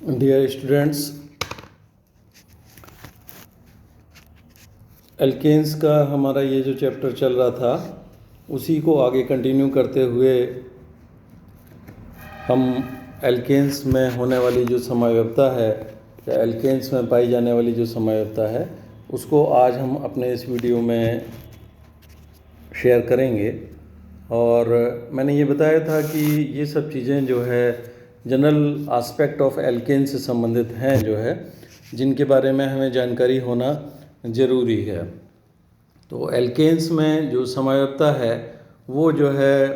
Dear students, alkanes का हमारा ये जो चैप्टर चल रहा था उसी को आगे कंटिन्यू करते हुए हम एल्केन्स में होने वाली जो समयवता है या एल्केन्स में पाई जाने वाली जो समयवता है उसको आज हम अपने इस वीडियो में शेयर करेंगे। और मैंने ये बताया था कि ये सब चीज़ें जो है जनरल एस्पेक्ट ऑफ एल्केन से संबंधित हैं, जो है जिनके बारे में हमें जानकारी होना ज़रूरी है। तो एल्केन्स में जो समयवता है वो जो है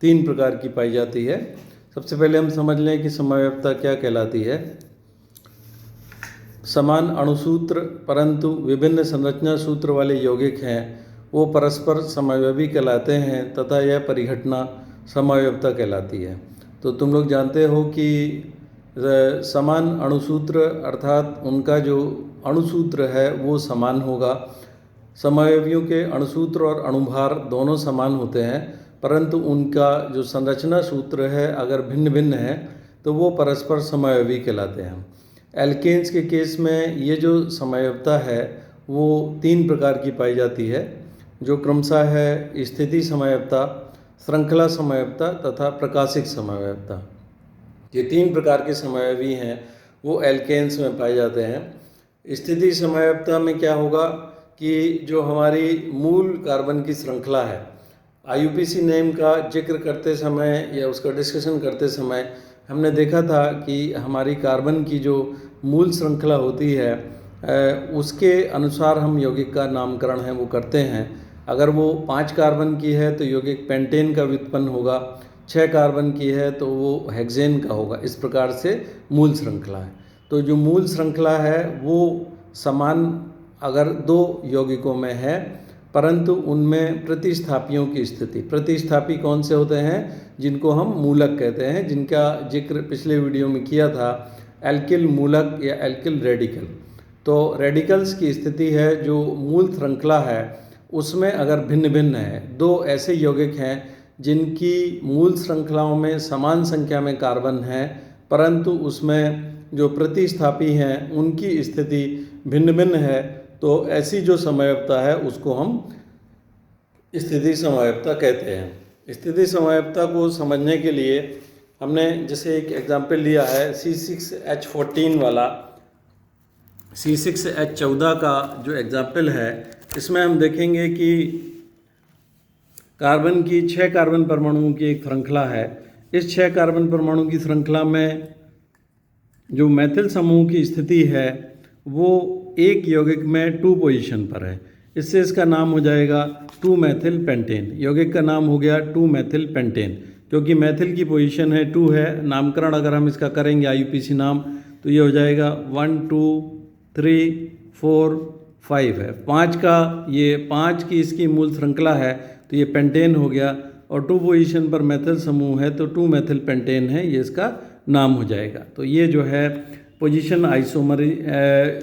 3 प्रकार की पाई जाती है। सबसे पहले हम समझ लें कि समयवता क्या कहलाती है। समान अणुसूत्र परंतु विभिन्न संरचना सूत्र वाले यौगिक हैं वो परस्पर समवयवी कहलाते हैं तथा यह परिघटना समवयवता कहलाती है। तो तुम लोग जानते हो कि समान अणुसूत्र अर्थात उनका जो अणुसूत्र है वो समान होगा। समवयवियों के अणुसूत्र और अणुभार दोनों समान होते हैं, परंतु उनका जो संरचना सूत्र है अगर भिन्न भिन्न है तो वो परस्पर समवयवी कहलाते हैं। एल्केन्स के केस में ये जो समयवता है वो 3 प्रकार की पाई जाती है, जो क्रमशः है स्थिति समयवता, श्रृंखला समयवता तथा प्रकाशिक समयवता। ये 3 प्रकार के समयवी हैं वो एल्केन्स में पाए जाते हैं। स्थिति समयवता में क्या होगा कि जो हमारी मूल कार्बन की श्रृंखला है, IUPAC नेम का जिक्र करते समय या उसका डिस्कशन करते समय हमने देखा था कि हमारी कार्बन की जो मूल श्रृंखला होती है उसके अनुसार हम यौगिक का नामकरण है वो करते हैं। अगर वो 5 कार्बन की है तो यौगिक पेंटेन का व्युत्पन्न होगा, 6 कार्बन की है तो वो हेक्सेन का होगा। इस प्रकार से मूल श्रृंखला है। तो जो मूल श्रृंखला है वो समान अगर 2 यौगिकों में है, परंतु उनमें प्रतिस्थापियों की स्थिति, प्रतिस्थापी कौन से होते हैं, जिनको हम मूलक कहते हैं, जिनका जिक्र पिछले वीडियो में किया था, एल्किल मूलक या एल्किल रेडिकल। तो रेडिकल्स की स्थिति है जो मूल श्रृंखला है उसमें अगर भिन्न भिन्न है, 2 ऐसे यौगिक हैं जिनकी मूल श्रृंखलाओं में समान संख्या में कार्बन है, परंतु उसमें जो प्रतिस्थापी हैं उनकी स्थिति भिन्न भिन्न है, तो ऐसी जो समयवता है उसको हम स्थिति समयवता कहते हैं। स्थिति समयवता को समझने के लिए हमने जैसे एक एग्जाम्पल लिया है C6H14 वाला, C6H14 का जो एग्जाम्पल है, इसमें हम देखेंगे कि कार्बन की 6 कार्बन परमाणुओं की एक श्रृंखला है। इस 6 कार्बन परमाणु की श्रृंखला में जो मैथिल समूह की स्थिति है वो एक यौगिक में 2 पोजीशन पर है। इससे इसका नाम हो जाएगा 2 मैथिल पेंटेन। यौगिक का नाम हो गया 2 मैथिल पेंटेन, क्योंकि मैथिल की पोजीशन है 2 है। नामकरण अगर हम इसका करेंगे IUPAC नाम तो ये हो जाएगा 1 2 3 4 5 है। 5 का ये 5 की इसकी मूल श्रृंखला है तो ये पेंटेन हो गया, और 2 पोजीशन पर मैथिल समूह है तो 2 मैथिल पेंटेन है, ये इसका नाम हो जाएगा। तो ये जो है पोजीशन आइसोमर।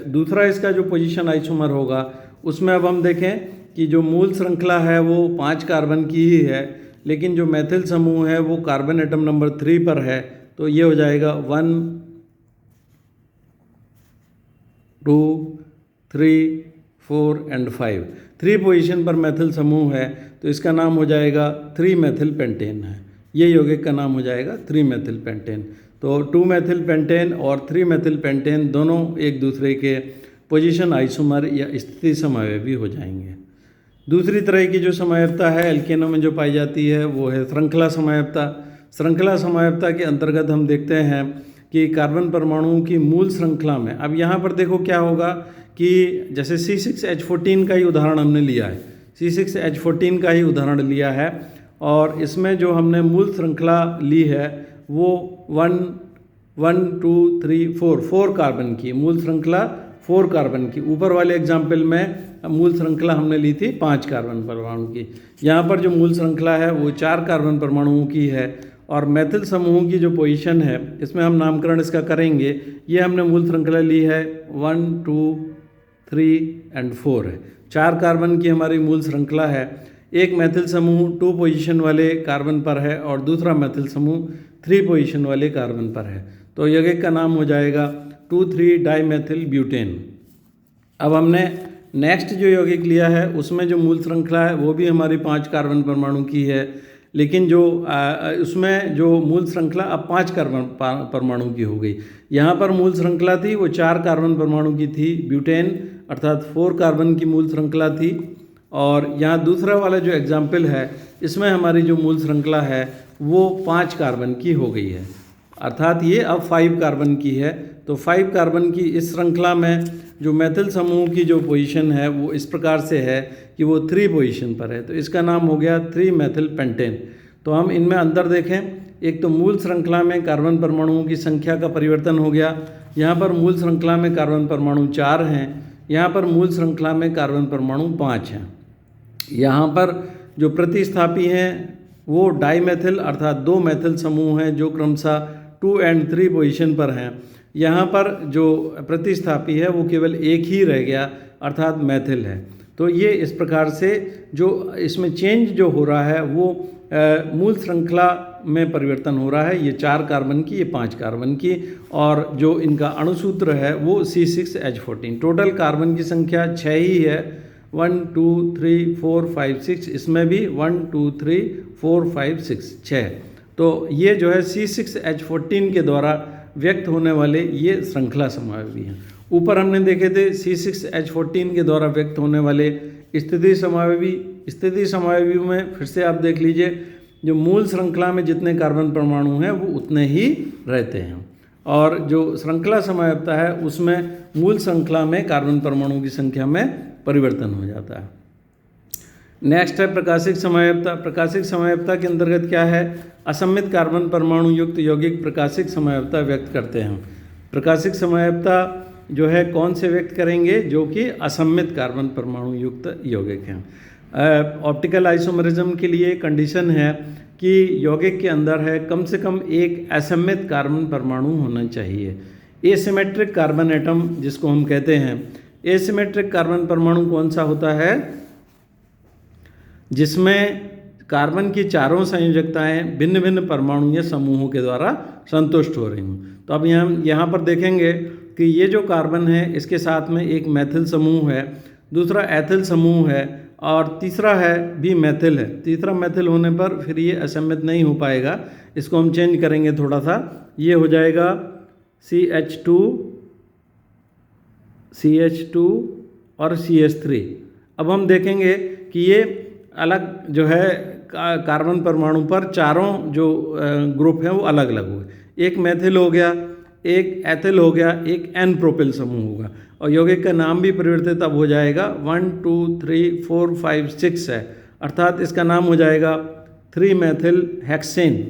दूसरा इसका जो पोजीशन आइसोमर होगा उसमें अब हम देखें कि जो मूल श्रृंखला है वो 5 कार्बन की ही है, लेकिन जो मैथिल समूह है वो कार्बन एटम नंबर 3 पर है, तो ये हो जाएगा 1 2 3 4 एंड 5। 3 पोजीशन पर मैथिल समूह है तो इसका नाम हो जाएगा 3 मैथिल पेंटेन है। ये यौगिक का नाम हो जाएगा 3 मैथिल पेंटेन। तो 2 मैथिल पेंटेन और 3 मैथिल पेंटेन दोनों एक दूसरे के पोजीशन आइसोमर या स्थिति समवयवी हो जाएंगे। दूसरी तरह की जो समयवता है एल्केनों में जो पाई जाती है वो है श्रृंखला समयवता। श्रृंखला समयवता के अंतर्गत हम देखते हैं कि कार्बन परमाणुओं की मूल श्रृंखला में, अब यहाँ पर देखो क्या होगा कि जैसे C6H14 का ही उदाहरण हमने लिया है, C6H14 का ही उदाहरण लिया है, और इसमें जो हमने मूल श्रृंखला ली है वो 1 2 3 4 कार्बन की मूल श्रृंखला, 4 कार्बन की। ऊपर वाले एग्जाम्पल में मूल श्रृंखला हमने ली थी 5 कार्बन परमाणु की। यहाँ पर जो मूल श्रृंखला है वो 4 कार्बन परमाणुओं की है, और मैथिल समूह की जो पोजीशन है इसमें हम नामकरण इसका करेंगे। ये हमने मूल श्रृंखला ली है 1 2 3 एंड 4 है। 4 कार्बन की हमारी मूल श्रृंखला है। एक मैथिल समूह 2 पोजीशन वाले कार्बन पर है और दूसरा मैथिल समूह 3 पोजीशन वाले कार्बन पर है। तो यौगिक का नाम हो जाएगा 2,3 डाइमेथिल ब्यूटेन। अब हमने नेक्स्ट जो यौगिक लिया है उसमें जो मूल श्रृंखला है वो भी हमारी 5 कार्बन परमाणु की है, लेकिन जो उसमें जो मूल श्रृंखला अब 5 कार्बन परमाणु की हो गई। यहाँ पर मूल श्रृंखला थी वो 4 कार्बन परमाणु की थी, ब्यूटेन अर्थात 4 कार्बन की मूल श्रृंखला थी। और यहाँ दूसरा वाला जो एग्जाम्पल है इसमें हमारी जो मूल श्रृंखला है वो 5 कार्बन की हो गई है, अर्थात ये अब 5 कार्बन की है। तो 5 कार्बन की इस श्रृंखला में जो मेथिल समूह की जो पोजीशन है वो इस प्रकार से है कि वो 3 पोजीशन पर है, तो इसका नाम हो गया 3 मेथिल पेंटेन। तो हम इनमें अंतर देखें, एक तो मूल श्रृंखला में कार्बन परमाणुओं की संख्या का परिवर्तन हो गया। यहाँ पर मूल श्रृंखला में कार्बन परमाणु 4 हैं, यहाँ पर मूल श्रृंखला में कार्बन परमाणु 5 हैं। यहाँ पर जो प्रतिस्थापी हैं वो डाइमेथिल अर्थात 2 मेथिल समूह हैं जो क्रमशः 2 और 3 पोजीशन पर हैं। यहाँ पर जो प्रतिस्थापी है वो केवल एक ही रह गया अर्थात मेथिल है। तो ये इस प्रकार से जो इसमें चेंज जो हो रहा है वो मूल श्रृंखला में परिवर्तन हो रहा है, ये 4 कार्बन की, ये 5 कार्बन की, और जो इनका अणुसूत्र है वो C6H14। टोटल कार्बन की संख्या 6 ही है, 1 2 3 4 5 6, इसमें भी 1 2 3 4 5 6 6। तो ये जो है C6H14 के द्वारा व्यक्त होने वाले ये श्रृंखला समावयवी हैं। ऊपर हमने देखे थे C6H14 के द्वारा व्यक्त होने वाले स्थिति समावयवी। स्थिति समावयवी में फिर से आप देख लीजिए जो मूल श्रृंखला में जितने कार्बन परमाणु हैं वो उतने ही रहते हैं, और जो श्रृंखला समावयवता है उसमें मूल श्रृंखला में कार्बन परमाणु की संख्या में परिवर्तन हो जाता है। नेक्स्ट है प्रकाशिक समावयवता। प्रकाशिक समावयवता के अंतर्गत क्या है, असममित कार्बन परमाणु युक्त यौगिक प्रकाशिक समावयवता व्यक्त करते हैं। प्रकाशिक समावयवता जो है कौन से व्यक्त करेंगे, जो कि असममित कार्बन परमाणु युक्त यौगिक हैं। ऑप्टिकल आइसोमेरिज्म के लिए कंडीशन है कि यौगिक के अंदर है कम से कम एक असममित कार्बन परमाणु होना चाहिए। एसिमेट्रिक कार्बन एटम जिसको हम कहते हैं, एसिमेट्रिक कार्बन परमाणु कौन सा होता है, जिसमें कार्बन की चारों संयोजकताएं भिन्न भिन्न परमाणु या समूहों के द्वारा संतुष्ट हो रही हूँ। तो अब यहाँ पर देखेंगे कि ये जो कार्बन है इसके साथ में एक मेथिल समूह है, दूसरा एथिल समूह है, और तीसरा है भी मेथिल है। तीसरा मेथिल होने पर फिर ये असममित नहीं हो पाएगा, इसको हम चेंज करेंगे थोड़ा सा, ये हो जाएगा CH2 और CH3। अब हम देखेंगे कि ये अलग जो है कार्बन परमाणु पर चारों जो ग्रुप हैं वो अलग अलग हो गए। एक मेथिल हो गया, एक एथिल हो गया, एक एन प्रोपिल समूह होगा, और यौगिक का नाम भी परिवर्तित अब हो जाएगा 1 2 3 4 5 6 है, अर्थात इसका नाम हो जाएगा 3 मेथिल हेक्सेन।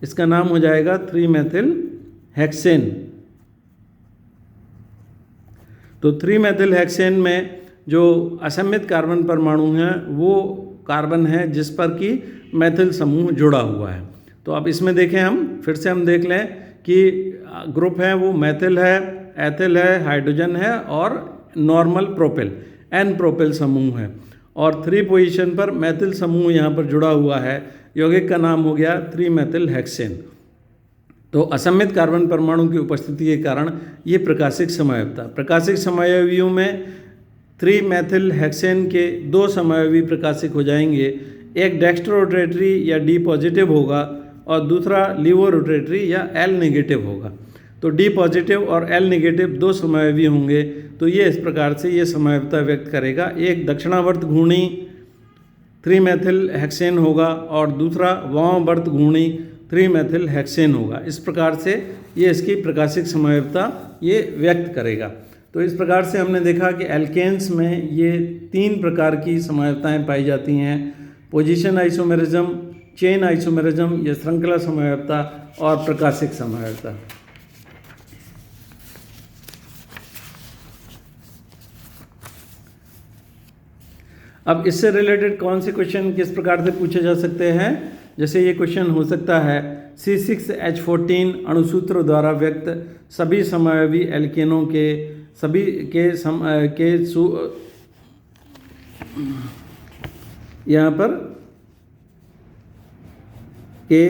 इसका नाम हो जाएगा 3 मेथिल हेक्सेन। तो 3 मेथिल हेक्सेन में जो असममित कार्बन परमाणु हैं वो कार्बन है जिस पर कि मेथिल समूह जुड़ा हुआ है। तो अब इसमें देखें, हम फिर से हम देख लें कि ग्रुप है वो मेथिल है, एथिल है, हाइड्रोजन है और नॉर्मल प्रोपिल एन प्रोपिल समूह है, और 3 पोजीशन पर मेथिल समूह यहाँ पर जुड़ा हुआ है। यौगिक का नाम हो गया 3 मेथिल हेक्सेन। तो असममित कार्बन परमाणु की उपस्थिति के कारण ये प्रकाशिक समावयवता। प्रकाशिक समावयवियों में 3 मेथिल हेक्सेन के 2 समावयवी प्रकाशिक हो जाएंगे, एक डेक्स्ट्रो रोटेटरी या डी पॉजिटिव होगा और दूसरा लीवो रोटेटरी या एल नेगेटिव होगा। तो डी पॉजिटिव और एल नेगेटिव 2 समावयवी होंगे। तो ये इस प्रकार से ये समावयवता व्यक्त करेगा। एक दक्षिणावर्त घूर्णी 3 मेथिल हेक्सेन होगा और दूसरा वामावर्त घूर्णी 3 मेथिल हेक्सेन होगा। इस प्रकार से ये इसकी प्रकाशिक समावयवता ये व्यक्त करेगा। तो इस प्रकार से हमने देखा कि एल्केन्स में ये 3 प्रकार की समावयवताएं पाई जाती हैं, पोजीशन आइसोमेरिज्म, चेन आइसोमेरिज्म या श्रृंखला समावयवता और प्रकाशिक समावयवता। अब इससे रिलेटेड कौन से क्वेश्चन किस प्रकार से पूछे जा सकते हैं, जैसे ये क्वेश्चन हो सकता है C6H14 अणुसूत्र द्वारा व्यक्त सभी समावयवी एल्केनों के सभी के यहाँ पर के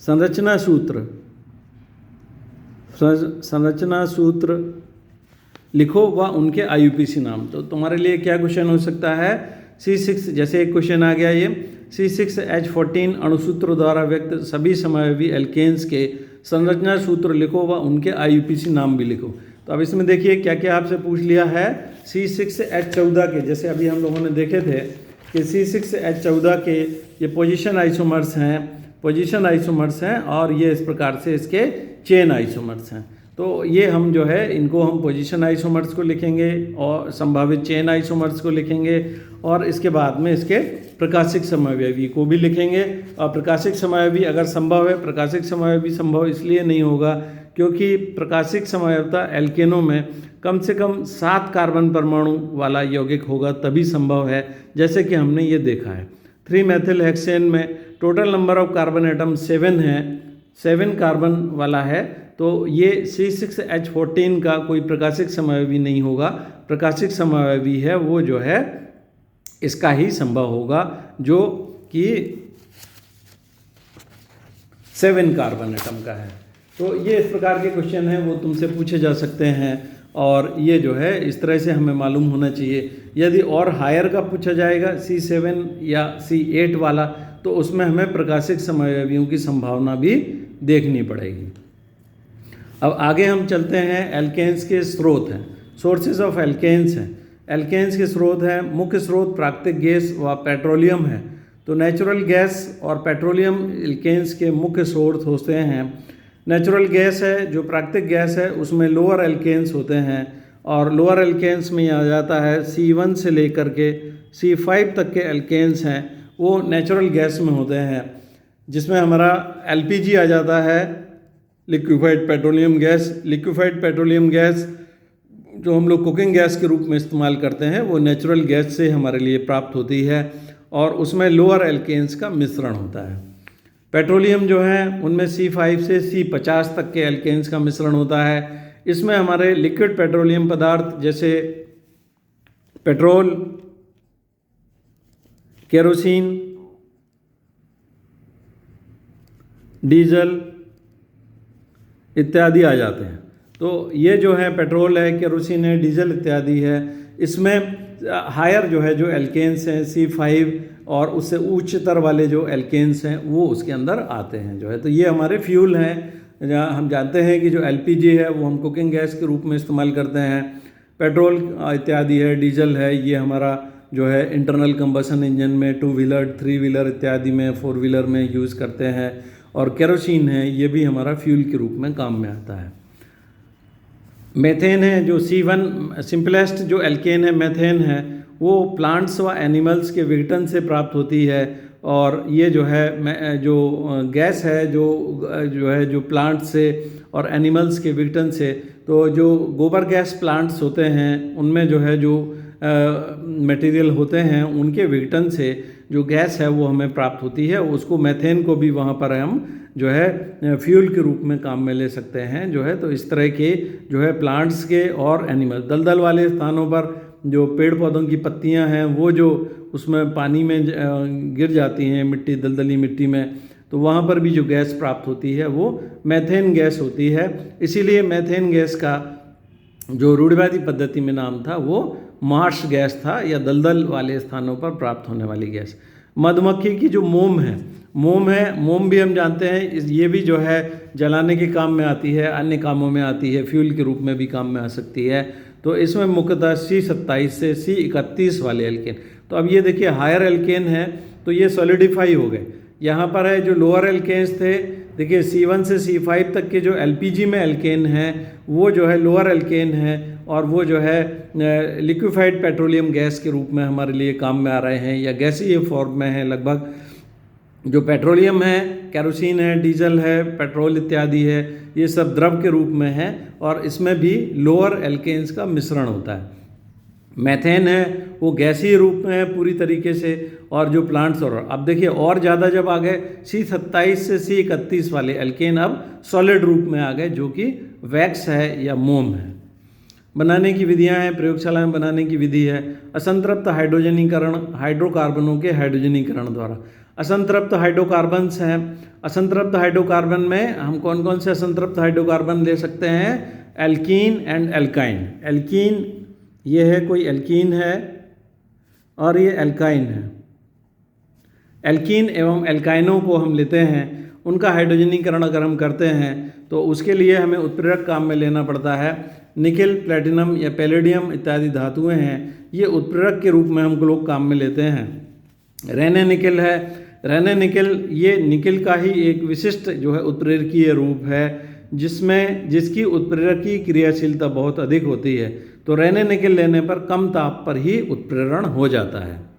संरचना सूत्र, संरचना सूत्र लिखो व उनके IUPAC नाम। तो तुम्हारे लिए क्या क्वेश्चन हो सकता है, C6, जैसे एक क्वेश्चन आ गया ये, C6H14 अणुसूत्र द्वारा व्यक्त सभी समावयवी एल्केन्स के संरचना सूत्र लिखो व उनके IUPAC नाम भी लिखो। तो अब इसमें देखिए क्या क्या आपसे पूछ लिया है, C6H14 के, जैसे अभी हम लोगों ने देखे थे कि C6H14 के ये पोजीशन आइसोमर्स हैं और ये इस प्रकार से इसके चेन आइसोमर्स हैं। तो ये हम जो है इनको हम पोजीशन आइसोमर्स को लिखेंगे और संभावित चेन आइसोमर्स को लिखेंगे और इसके बाद में इसके प्रकाशिक समावयवी को भी लिखेंगे। और प्रकाशिक समावयवी अगर संभव है, प्रकाशिक समावयवी संभव इसलिए नहीं होगा क्योंकि प्रकाशिक समावयवता एल्केनों में कम से कम 7 कार्बन परमाणु वाला यौगिक होगा तभी संभव है, जैसे कि हमने ये देखा है 3 मेथिल हेक्सेन में total number of carbon atom 7 है, 7 कार्बन वाला है। तो ये C6H14 का कोई प्रकाशिक समावयवी नहीं होगा, प्रकाशिक समावयवी है वो जो है इसका ही संभव होगा जो कि 7 कार्बन एटम का है। तो ये इस प्रकार के क्वेश्चन हैं वो तुमसे पूछे जा सकते हैं और ये जो है इस तरह से हमें मालूम होना चाहिए। यदि और हायर का पूछा जाएगा C7 या C8 वाला, तो उसमें हमें प्रकाशिक समावयवियों की संभावना भी देखनी पड़ेगी। अब आगे हम चलते हैं, एल्केन्स के स्रोत हैं, सोर्सेज ऑफ एल्केन्स हैं। एल्केन्स के स्रोत हैं, मुख्य स्रोत प्राकृतिक गैस व पेट्रोलियम है। तो नेचुरल गैस और पेट्रोलियम एल्केन्स के मुख्य स्रोत होते हैं। नेचुरल गैस है जो प्राकृतिक गैस है उसमें लोअर एल्केन्स होते हैं और लोअर एल्केन्स में आ जाता है C1 से लेकर के C5 तक के एल्केन्स हैं वो नेचुरल गैस में होते हैं, जिसमें हमारा LPG आ जाता है, liquefied petroleum gas. Liquefied petroleum gas जो हम लोग कुकिंग गैस के रूप में इस्तेमाल करते हैं वो नेचुरल गैस से हमारे लिए प्राप्त होती है और उसमें लोअर एल्केन्स का मिश्रण होता है। पेट्रोलियम जो है उनमें C5 से C50 तक के एल्केन्स का मिश्रण होता है। इसमें हमारे लिक्विड पेट्रोलियम पदार्थ जैसे पेट्रोल, केरोसिन, डीजल इत्यादि आ जाते हैं। तो ये जो है पेट्रोल है, केरोसिन है, डीजल इत्यादि है, इसमें हायर जो है जो एल्केन्स हैं C5 और उससे उच्चतर वाले जो एल्केन्स हैं वो उसके अंदर आते हैं जो है। तो ये हमारे फ्यूल हैं। हम जानते हैं कि जो LPG है वो हम कुकिंग गैस के रूप में इस्तेमाल करते हैं, पेट्रोल इत्यादि है, डीजल है, ये हमारा जो है इंटरनल कंबसन इंजन में 2 व्हीलर 3 व्हीलर इत्यादि में 4 व्हीलर में यूज़ करते हैं। और केरोसिन है ये भी हमारा फ्यूल के रूप में काम में आता है। मेथेन है जो C1 सिंपलेस्ट जो एल्केन है, मेथेन है, वो प्लांट्स व एनिमल्स के विघटन से प्राप्त होती है और ये जो है जो गैस है जो प्लांट से और एनिमल्स के विघटन से, तो जो गोबर गैस प्लांट्स होते हैं उनमें जो है जो मटेरियल होते हैं उनके विघटन से जो गैस है वो हमें प्राप्त होती है। उसको मेथेन को भी वहाँ पर हम जो है फ्यूल के रूप में काम में ले सकते हैं जो है। तो इस तरह के जो है प्लांट्स के और एनिमल, दलदल वाले स्थानों पर जो पेड़ पौधों की पत्तियां हैं वो जो उसमें पानी में गिर जाती हैं, मिट्टी, दलदली मिट्टी में, तो वहाँ पर भी जो गैस प्राप्त होती है वो मेथेन गैस होती है। इसीलिए मेथेन गैस का जो रूढ़िवादी पद्धति में नाम था वो मार्श गैस था या दलदल वाले स्थानों पर प्राप्त होने वाली गैस। मधुमक्खी की जो मोम भी हम जानते हैं, ये भी जो है जलाने के काम में आती है, अन्य कामों में आती है, फ्यूल के रूप में भी काम में आ सकती है। तो इसमें मुख्यतः C27 से C31 वाले एल्केन। तो अब ये देखिए हायर एल्केन है तो ये सॉलिडिफाई हो गए। यहाँ पर है जो लोअर एल्केन्स थे, देखिए C1 से C5 तक के जो LPG में एल्केन हैं वो जो है लोअर एल्केन है और वो जो है लिक्विफाइड पेट्रोलियम गैस के रूप में हमारे लिए काम में आ रहे हैं या गैसीय फॉर्म में है लगभग। जो पेट्रोलियम है, केरोसिन है, डीजल है, पेट्रोल इत्यादि है, ये सब द्रव के रूप में है और इसमें भी लोअर एल्केन्स का मिश्रण होता है। मेथेन है वो गैसीय रूप में है पूरी तरीके से और जो प्लांट्स, और अब देखिए और ज़्यादा जब आ गए C27 से C31 वाले एल्केन अब सॉलिड रूप में आ गए जो कि वैक्स है या मोम है। बनाने की विधियां हैं, प्रयोगशाला में बनाने की विधि है असंतृप्त हाइड्रोजनीकरण, हाइड्रोकार्बनों के हाइड्रोजनीकरण द्वारा। असंतृप्त हाइड्रोकार्बन्स हैं। असंतृप्त हाइड्रोकार्बन में हम कौन कौन से असंतृप्त हाइड्रोकार्बन ले सकते हैं? Alkene and alkyne. एल्कीन ये है, कोई एल्कीन है और ये एल्काइन है। एल्कीन एवं एल्काइनों को हम लेते हैं, उनका हाइड्रोजनीकरण अगर हम करते हैं तो उसके लिए हमें उत्प्रेरक काम में लेना पड़ता है। निकेल, प्लेटिनम या पैलेडियम इत्यादि धातुएं हैं, ये उत्प्रेरक के रूप में हम लोग काम में लेते हैं। रेने निकेल है। रेने निकेल ये निकेल का ही एक विशिष्ट जो है उत्प्रेरकीय रूप है, जिसकी उत्प्रेरकीय क्रियाशीलता बहुत अधिक होती है। तो रेने निकेल लेने पर कम ताप पर ही उत्प्रेरण हो जाता है।